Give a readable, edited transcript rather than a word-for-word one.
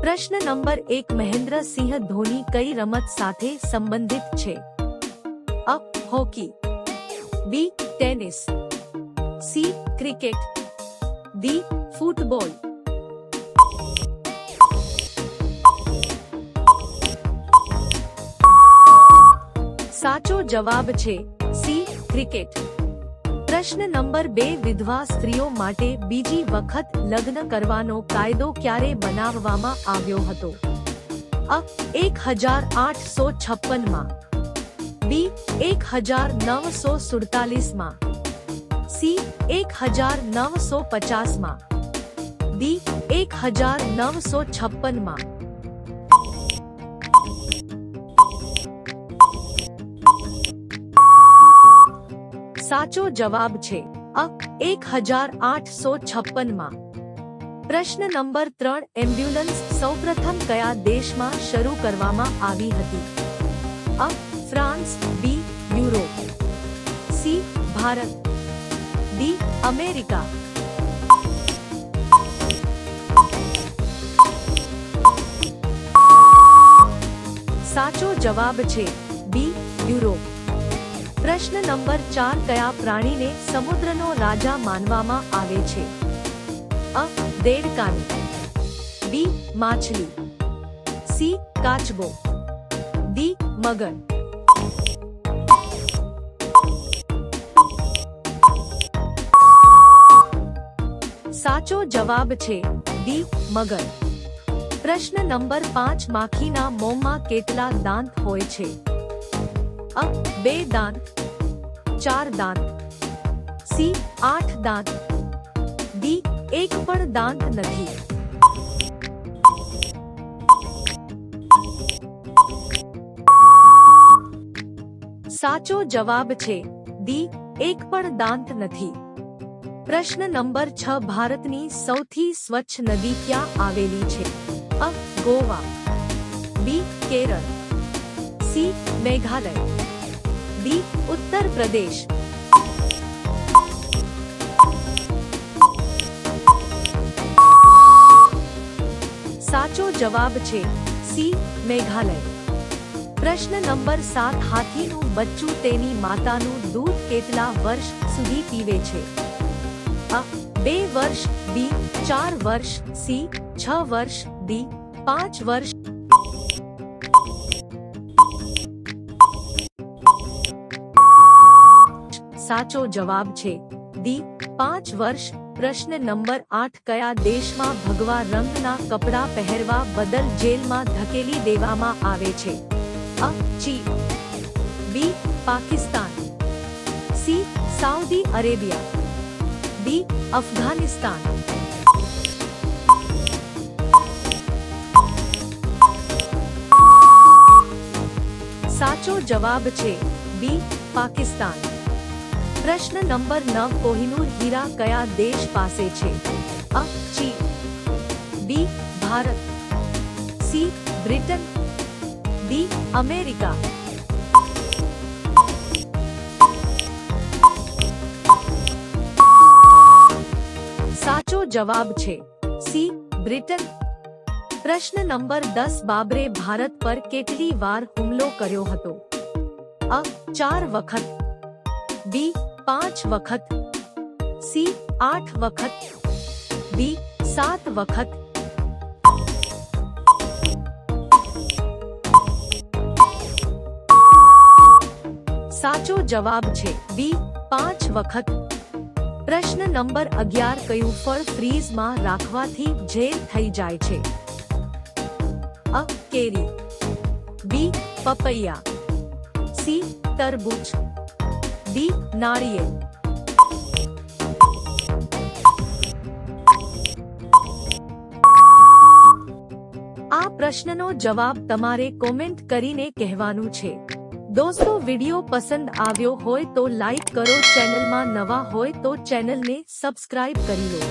પ્રશ્ન નંબર 1 મહેન્દ્રસિંહ ધોની કઈ રમત સાથે સંબંધિત છે? A. Hockey, B. Tennis, C. Cricket, D. Football. સાચો જવાબ છે સી. ક્રિકેટ. પ્રશ્ન નંબર 2 વિધવા સ્ત્રીઓ માટે બીજી વખત લગ્ન કરવાનો કાયદો ક્યારે બનાવવામાં આવ્યો હતો? અ. 1856 માં, બી. 1947 માં, સી. 1950 માં, ડી. 1956 માં. સાચો જવાબ છે અ. 1856 માં. પ્રશ્ન નંબર 3 એમ્બ્યુલન્સ સૌપ્રથમ કયા દેશમાં શરૂ કરવામાં આવી હતી? A. France, B. Europe, C. Bharat, D. America. સાચો જવાબ છે બી. યુરોપ. પ્રશ્ન નંબર 4 કયા પ્રાણીને સમુદ્રનો રાજા માનવામાં આવે છે? અ. દેડકાને, બી. માછલી, સી. કાચબો, ડી. મગર. સાચો જવાબ છે ડી. મગર. પ્રશ્ન નંબર 5 માખીના મોંમાં કેટલા દાંત હોય છે? અ. 2 દાંત, 4 દાંત, સી. 8 દાંત, ડી. 1 પણ દાંત નથી. સાચો જવાબ છે ડી. 1 પણ દાંત નથી. પ્રશ્ન નંબર 6 ભારતની સૌથી સ્વચ્છ નદી ક્યાં આવેલી છે? અ. ગોવા, બી. કેરળ, સી. મેઘાલય, ડી. ઉત્તર પ્રદેશ. સાચો જવાબ છે સી. મેઘાલય. પ્રશ્ન નંબર 7 હાથીનું બચ્ચું તેની માતાનું દૂધ કેટલા વર્ષ સુધી પીવે છે? અ. 2 વર્ષ, બી. 4 વર્ષ, સી. 6 વર્ષ, ડી. 5 વર્ષ. સાચો જવાબ છે ડી. 5 વર્ષ. પ્રશ્ન નંબર 8 કયા દેશમાં ભગવા રંગના કપડાં પહેરવા બદલ જેલમાં ધકેલી દેવામાં આવે છે? અ. ચીન, B. Pakistan, C. Saudi Arabia, D. Afghanistan. સાચો જવાબ છે બી. પાકિસ્તાન. પ્રશ્ન નંબર 9 કોહિનૂર હીરા કયા દેશ પાસે છે? અ. ચીન, B. Bharat, C. Britain, D. America. સાચો જવાબ છે સી. બ્રિટન. પ્રશ્ન નંબર 10 બાબરે ભારત પર કેટલી વાર હુમલો કર્યો હતો? અ. 4 વખત, બી. 5 વખત, સી. 8 વખત, ડી. 7 વખત. સાચો જવાબ છે બી. 5 વખત. પ્રશ્ન નંબર 11 કયું ફળ ફ્રીઝમાં રાખવાથી ઝેર થઈ જાય છે? અ. કેરી, બી. પપૈયા, સી. તરબૂચ, ડી. નાળિયેર. આ પ્રશ્નનો જવાબ તમારે કોમેન્ટ કરીને કહેવાનું છે. દોસ્તો વિડિયો પસંદ આવ્યો હોય તો લાઈક કરો, ચેનલમાં નવા હોય તો ચેનલને સબસ્ક્રાઇબ કરી લો.